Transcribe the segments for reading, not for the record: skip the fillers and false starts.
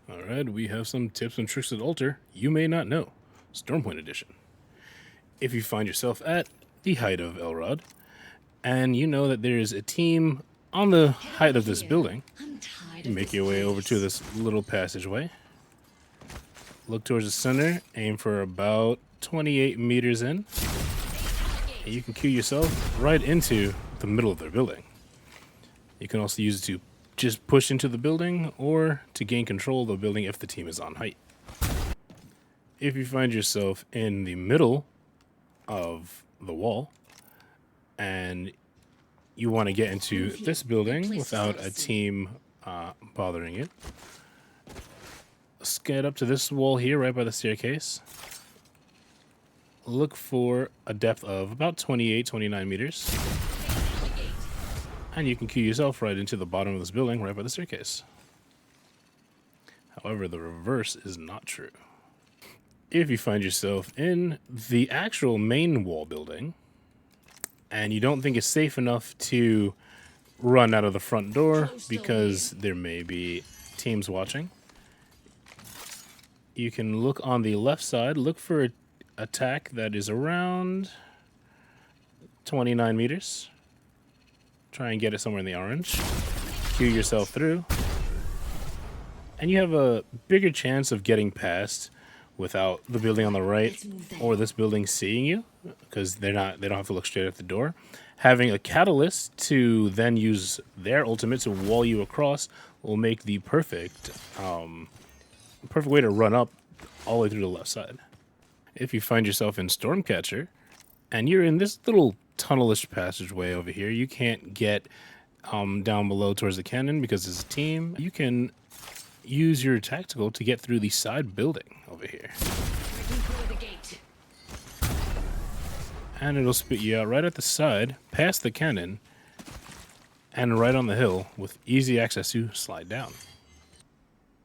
Alright, we have some tips and tricks at Altar you may not know. Stormpoint Edition. If you find yourself at the height of Elrod, and you know that there is a team on the height of this building, you make your way over to this little passageway. Look towards the center, aim for about 28 meters in, and you can queue yourself right into the middle of their building. You can also use it to just push into the building or to gain control of the building if the team is on height. If you find yourself in the middle of the wall and you want to get into this building without a team bothering you, get up to this wall here right by the staircase. Look for a depth of about 28, 29 meters. And you can queue yourself right into the bottom of this building right by the staircase. However, the reverse is not true. If you find yourself in the actual main wall building and you don't think it's safe enough to run out of the front door because there may be teams watching, you can look on the left side, look for an attack that is around 29 meters. Try and get it somewhere in the orange. Queue yourself through. And you have a bigger chance of getting past without the building on the right or this building seeing you, because they don't have to look straight at the door. Having a catalyst to then use their ultimate to wall you across will make the perfect way to run up all the way through the left side. If you find yourself in Stormcatcher and you're in this little tunnelish passageway over here, you can't get down below towards the cannon because it's a team. You can use your tactical to get through the side building over here. And it'll spit you out right at the side, past the cannon, and right on the hill with easy access to slide down.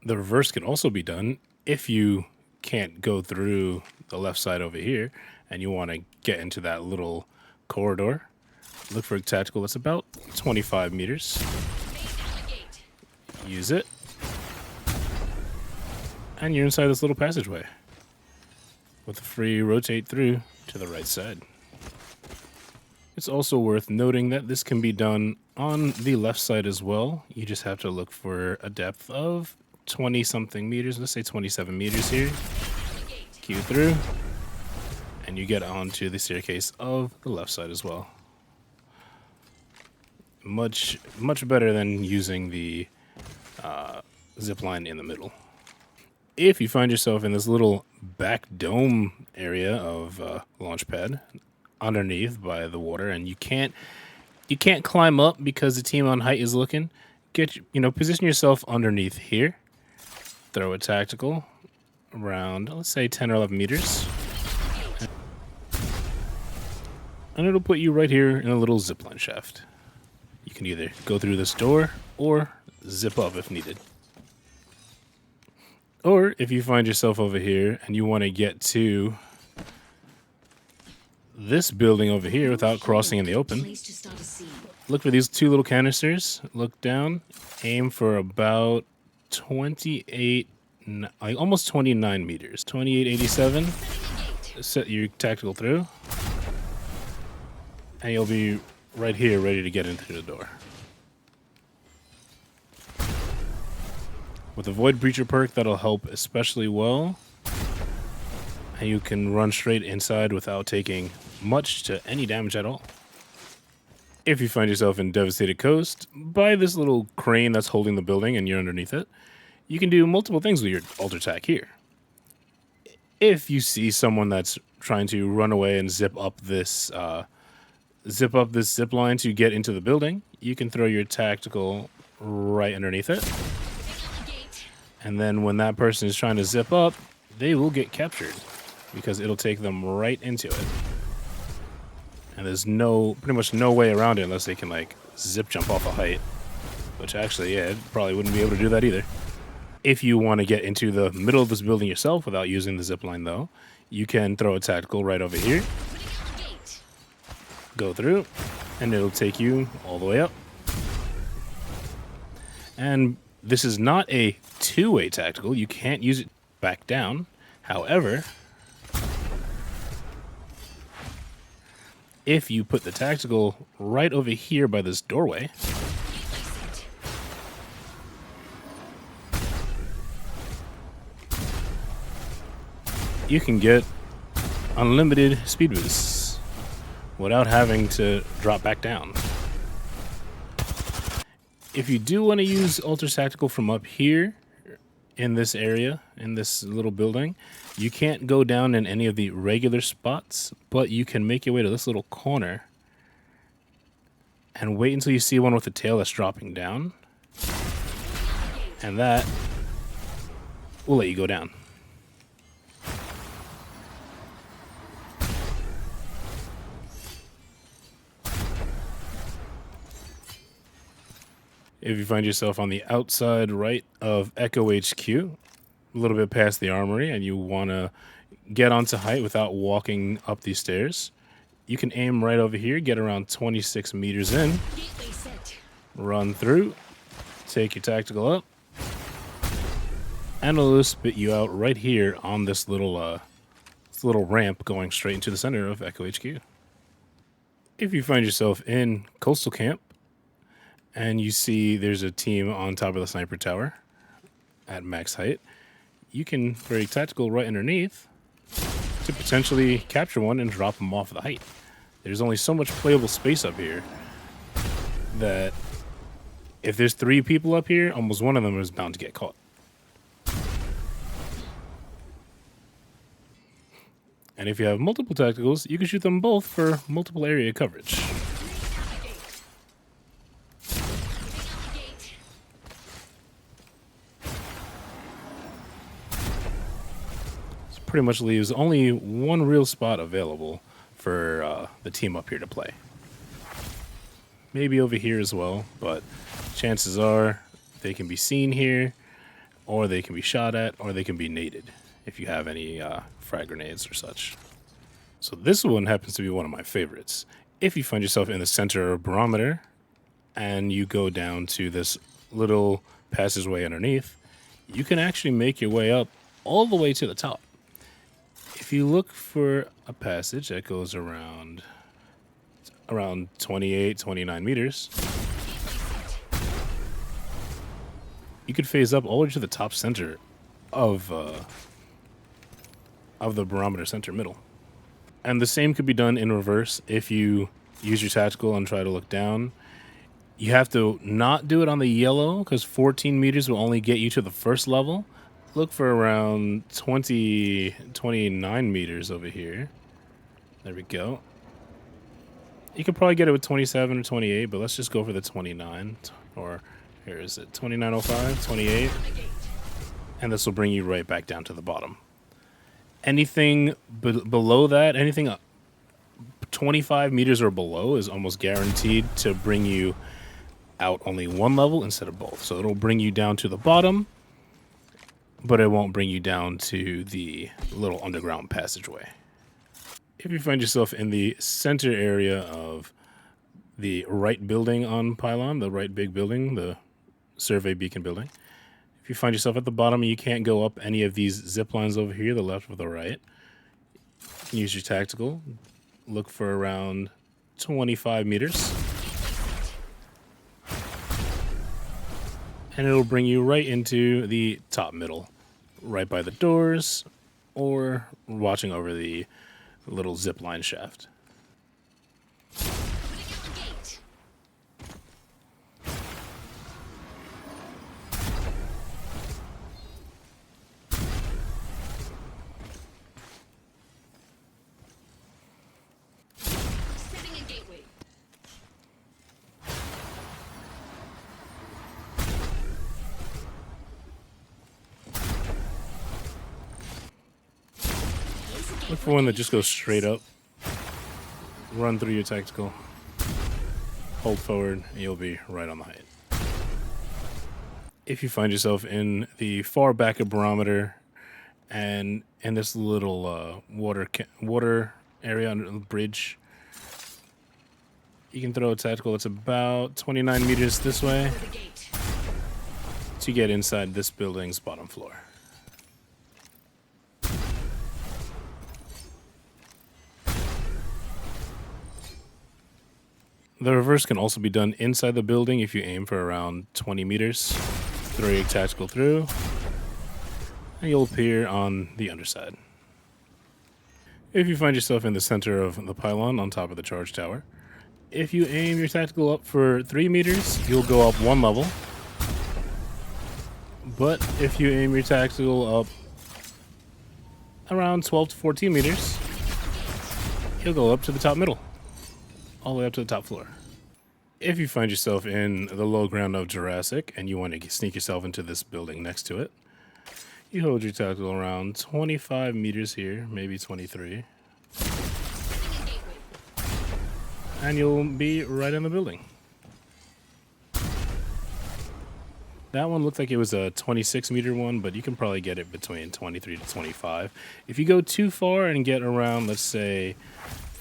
The reverse can also be done if you can't go through the left side over here and you want to get into that little corridor. Look for a tactical that's about 25 meters. Use it. And you're inside this little passageway with a free rotate through to the right side. It's also worth noting that this can be done on the left side as well. You just have to look for a depth of 20 something meters. Let's say 27 meters here. Queue through. And you get onto the staircase of the left side as well. Much better than using the zip line in the middle. If you find yourself in this little back dome area of Launchpad underneath by the water, and you can't climb up because the team on height is looking, position yourself underneath here. Throw a tactical around, let's say 10 or 11 meters. And it'll put you right here in a little zipline shaft. You can either go through this door or zip up if needed. Or if you find yourself over here and you want to get to this building over here without crossing in the open, look for these two little canisters, look down, aim for about 28, almost 29 meters, 2887, set your tactical through. And you'll be right here ready to get into the door. With the Void Breacher perk, that'll help especially well. And you can run straight inside without taking much to any damage at all. If you find yourself in Devastated Coast, by this little crane that's holding the building and you're underneath it, you can do multiple things with your Alter Attack here. If you see someone that's trying to run away and zip up this zip line to get into the building, you can throw your tactical right underneath it. And then when that person is trying to zip up, they will get captured because it'll take them right into it. And there's pretty much no way around it unless they can zip jump off a height, which actually, yeah, it probably wouldn't be able to do that either. If you want to get into the middle of this building yourself without using the zip line though, you can throw a tactical right over here. Go through, and it'll take you all the way up. And This is not a two-way tactical. You can't use it back down. However, if you put the tactical right over here by this doorway, you can get unlimited speed boosts without having to drop back down. If you do want to use Ultra Tactical from up here in this area, in this little building, you can't go down in any of the regular spots, but you can make your way to this little corner and wait until you see one with a tail that's dropping down. And that will let you go down. If you find yourself on the outside right of Echo HQ, a little bit past the armory, and you want to get onto height without walking up these stairs, you can aim right over here, get around 26 meters in, run through, take your tactical up, and it'll spit you out right here on this little ramp going straight into the center of Echo HQ. If you find yourself in Coastal Camp, and you see there's a team on top of the sniper tower at max height, you can very tactical right underneath to potentially capture one and drop them off the height. There's only so much playable space up here that if there's 3 people up here, almost one of them is bound to get caught. And if you have multiple tacticals, you can shoot them both for multiple area coverage. Pretty much leaves only one real spot available for the team up here to play. Maybe over here as well, but chances are they can be seen here, or they can be shot at, or they can be naded if you have any frag grenades or such. So this one happens to be one of my favorites. If you find yourself in the center of barometer and you go down to this little passageway underneath, you can actually make your way up all the way to the top. If you look for a passage that goes around 28, 29 meters, you could phase up all the way to the top center of the barometer center middle. And the same could be done in reverse. If you use your tactical and try to look down, you have to not do it on the yellow because 14 meters will only get you to the first level. Look for around 29 meters over here. There we go. You could probably get it with 27 or 28, but let's just go for the 29. Or here is it, 2905, 28. And this will bring you right back down to the bottom. Anything below that, anything 25 meters or below is almost guaranteed to bring you out only one level instead of both. So it'll bring you down to the bottom, but it won't bring you down to the little underground passageway. If you find yourself in the center area of the right building on Pylon, the right big building, the survey beacon building, if you find yourself at the bottom and you can't go up any of these zip lines over here, the left or the right, you can use your tactical, look for around 25 meters, and it'll bring you right into the top middle, right by the doors, or watching over the little zip line shaft. Look for one that just goes straight up. Run through your tactical. Hold forward, and you'll be right on the height. If you find yourself in the far back of barometer and in this little water area under the bridge, you can throw a tactical that's about 29 meters this way. to get inside this building's bottom floor. The reverse can also be done inside the building if you aim for around 20 meters. Throw your tactical through, and you'll appear on the underside. If you find yourself in the center of the pylon on top of the charge tower, if you aim your tactical up for 3 meters, you'll go up 1 level. But if you aim your tactical up around 12 to 14 meters, you'll go up to the top middle, all the way up to the top floor. If you find yourself in the low ground of Jurassic and you want to sneak yourself into this building next to it, you hold your tactical around 25 meters here, maybe 23. And you'll be right in the building. That one looked like it was a 26 meter one, but you can probably get it between 23 to 25. If you go too far and get around, let's say,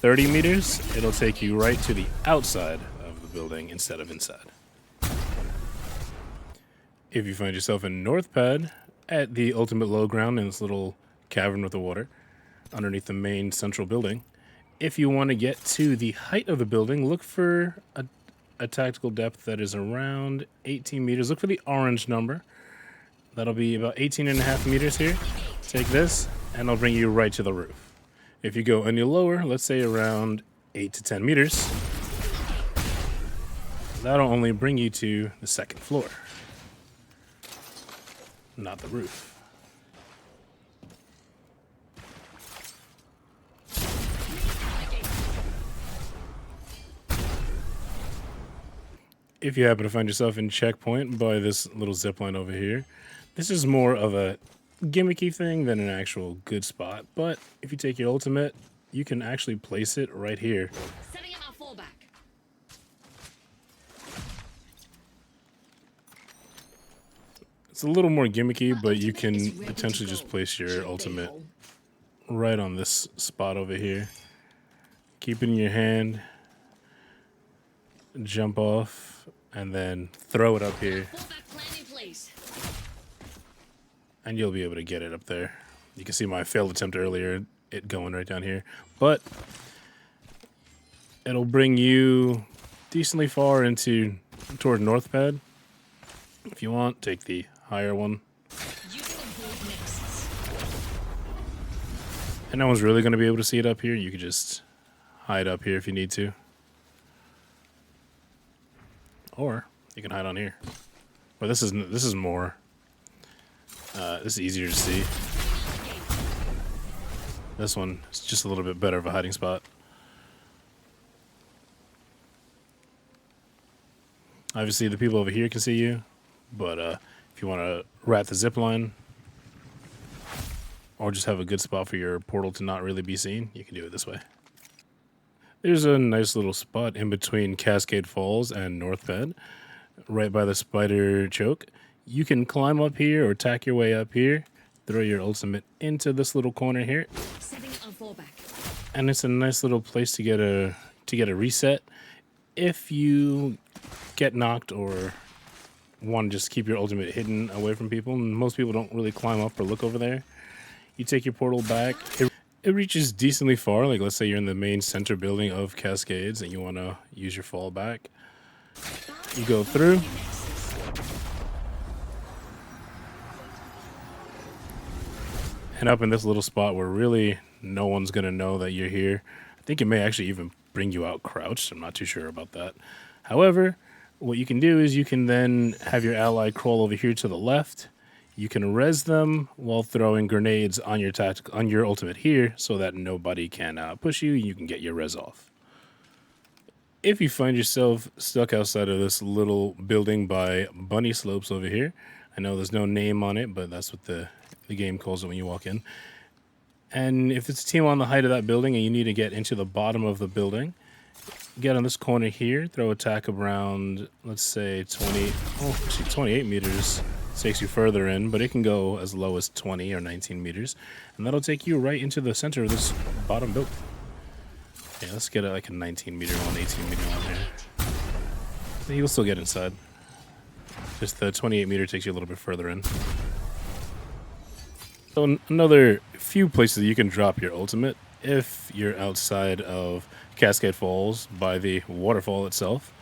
30 meters, it'll take you right to the outside of the building instead of inside. If you find yourself in North Pad at the ultimate low ground in this little cavern with the water underneath the main central building, if you want to get to the height of the building, look for a tactical depth that is around 18 meters. Look for the orange number. That'll be about 18.5 meters here. Take this, and it'll bring you right to the roof. If you go any lower, let's say around 8 to 10 meters, that'll only bring you to the second floor, not the roof. If you happen to find yourself in checkpoint by this little zipline over here, this is more of a gimmicky thing than an actual good spot. But if you take your ultimate, you can actually place it right here. Setting up our fallback. It's a little more gimmicky, but you can potentially just place your ultimate right on this spot over here. Keep it in your hand, jump off, and then throw it up here. And you'll be able to get it up there. You can see my failed attempt earlier, it going right down here. But it'll bring you decently far toward North Pad. If you want, take the higher one. And no one's really going to be able to see it up here. You could just hide up here if you need to. Or you can hide on here. But this is more. This is easier to see. This one is just a little bit better of a hiding spot. Obviously, the people over here can see you, but if you want to wrap the zip line or just have a good spot for your portal to not really be seen, you can do it this way. There's a nice little spot in between Cascade Falls and North Bed, right by the spider choke. You can climb up here or tack your way up here, throw your ultimate into this little corner here, and it's a nice little place to get a reset. If you get knocked or want to just keep your ultimate hidden away from people, and most people don't really climb up or look over there, you take your portal back. It reaches decently far. Like, let's say you're in the main center building of Cascades and you want to use your fallback. You go through. And up in this little spot where really no one's going to know that you're here. I think it may actually even bring you out crouched. I'm not too sure about that. However, what you can do is you can then have your ally crawl over here to the left. You can res them while throwing grenades on your ultimate here so that nobody can push you. You can get your res off. If you find yourself stuck outside of this little building by Bunny Slopes over here, I know there's no name on it, but that's what the game calls it when you walk in. And if it's a team on the height of that building and you need to get into the bottom of the building, get on this corner here, throw attack around, let's say 28 meters. Takes you further in, but it can go as low as 20 or 19 meters, and that'll take you right into the center of this bottom building. Yeah, let's get like a 19 meter one, 18 meter one here. You'll still get inside. Just the 28 meter takes you a little bit further in. So another few places you can drop your ultimate if you're outside of Cascade Falls by the waterfall itself.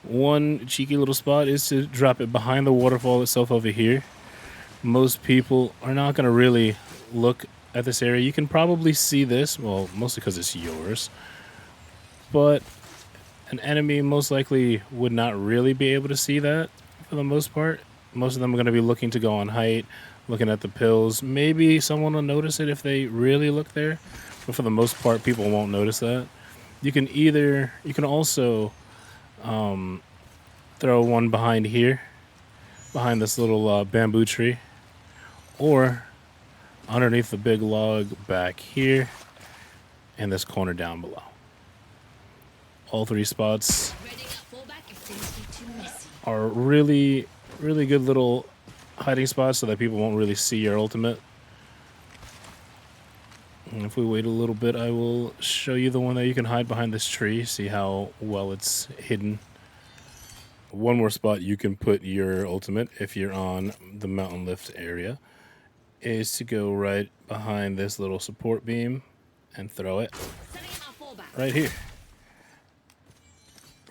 One cheeky little spot is to drop it behind the waterfall itself over here. Most people are not going to really look at this area. You can probably see this, well, mostly because it's yours. But an enemy most likely would not really be able to see that for the most part. Most of them are going to be looking to go on height, looking at the pills. Maybe someone will notice it if they really look there, but for the most part, people won't notice that. You can also throw one behind here, behind this little bamboo tree, or underneath the big log back here, and this corner down below. All three spots are really good little hiding spots so that people won't really see your ultimate. And if we wait a little bit, I will show you the one that you can hide behind this tree. See how well it's hidden. One more spot you can put your ultimate if you're on the mountain lift area is to go right behind this little support beam and throw it right here.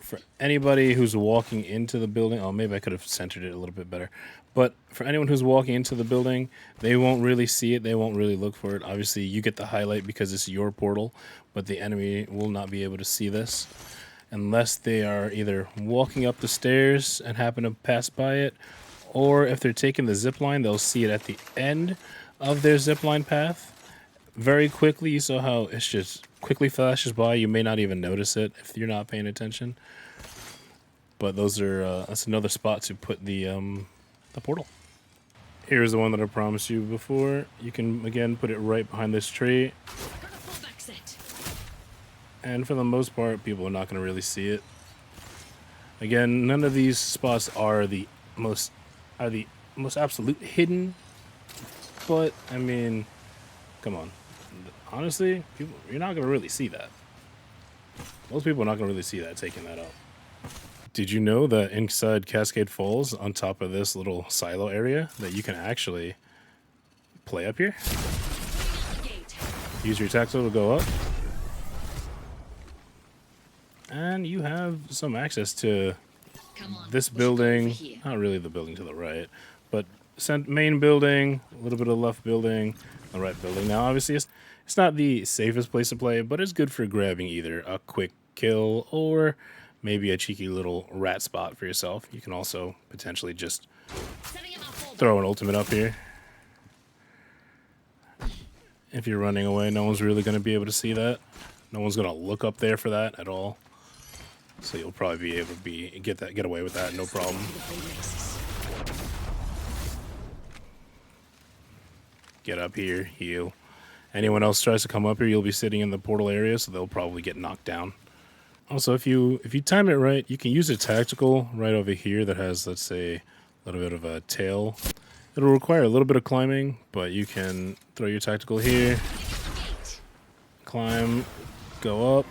For anybody who's walking into the building, oh, maybe I could have centered it a little bit better. But for anyone who's walking into the building, they won't really see it. They won't really look for it. Obviously, you get the highlight because it's your portal, but the enemy will not be able to see this unless they are either walking up the stairs and happen to pass by it, or if they're taking the zip line, they'll see it at the end of their zip line path. Very quickly, you saw how it's just quickly flashes by. You may not even notice it if you're not paying attention. But those are that's another spot to put the portal. Here's the one that I promised you before. You can again put it right behind this tree. And for the most part, people are not going to really see it. Again, none of these spots are the most absolute hidden. But I mean, come on. Honestly, you're not going to really see that. Most people are not going to really see that taking that out. Did you know that inside Cascade Falls, on top of this little silo area, that you can actually play up here? Use your tactile to go up. And you have some access to this building. Not really the building to the right, but main building, a little bit of left building, the right building. Now, obviously, it's not the safest place to play, but it's good for grabbing either a quick kill or maybe a cheeky little rat spot for yourself. You can also potentially just throw an ultimate up here. If you're running away, no one's really going to be able to see that. No one's going to look up there for that at all. So you'll probably be able to get away with that, no problem. Get up here, heal. Anyone else tries to come up here, you'll be sitting in the portal area, so they'll probably get knocked down. Also, if you time it right, you can use a tactical right over here that has, let's say, a little bit of a tail. It'll require a little bit of climbing, but you can throw your tactical here, climb, go up,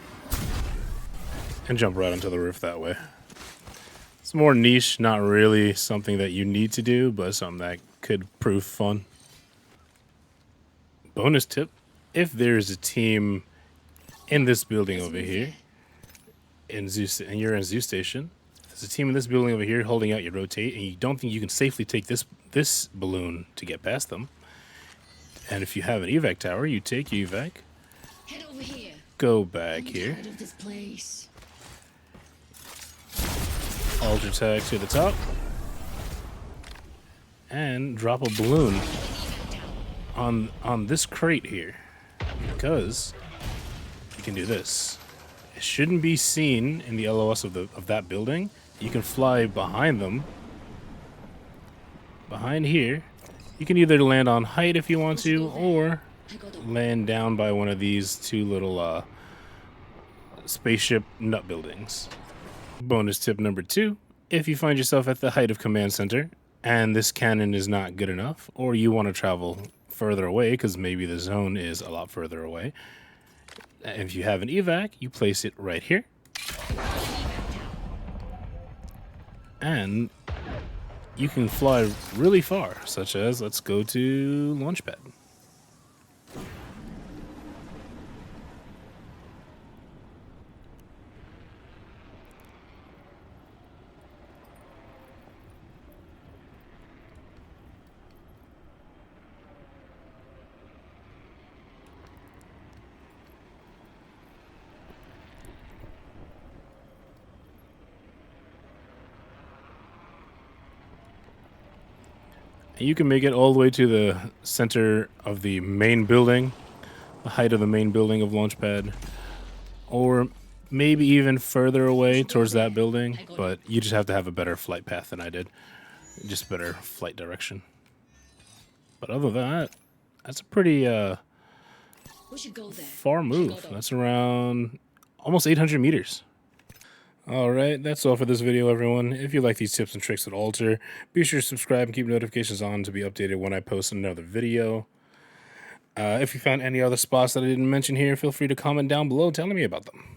and jump right onto the roof that way. It's more niche, not really something that you need to do, but something that could prove fun. Bonus tip, if there's a team in this building over here, and you're in Zoo Station, if there's a team in this building over here holding out your rotate, and you don't think you can safely take this balloon to get past them, and if you have an evac tower, you take your evac, head over here. Go back here, Of this place. Ultra tag to the top, and drop a balloon on this crate here, because you can do this. It shouldn't be seen in the LOS of that building. You can fly behind them, behind here. You can either land on height if you want to, or land down by one of these two little spaceship nut buildings. Bonus tip number 2, if you find yourself at the height of command center and this cannon is not good enough, or you want to travel further away because maybe the zone is a lot further away, if you have an evac, you place it right here, and you can fly really far, such as let's go to Launchpad. And you can make it all the way to the center of the main building, the height of the main building of Launchpad, or maybe even further away towards that building, but you just have to have a better flight path than I did. Just better flight direction. But other than that, that's a pretty We should go there. far move. That's around almost 800 meters. Alright, that's all for this video, everyone. If you like these tips and tricks at Alter, be sure to subscribe and keep notifications on to be updated when I post another video. If you found any other spots that I didn't mention here, feel free to comment down below telling me about them.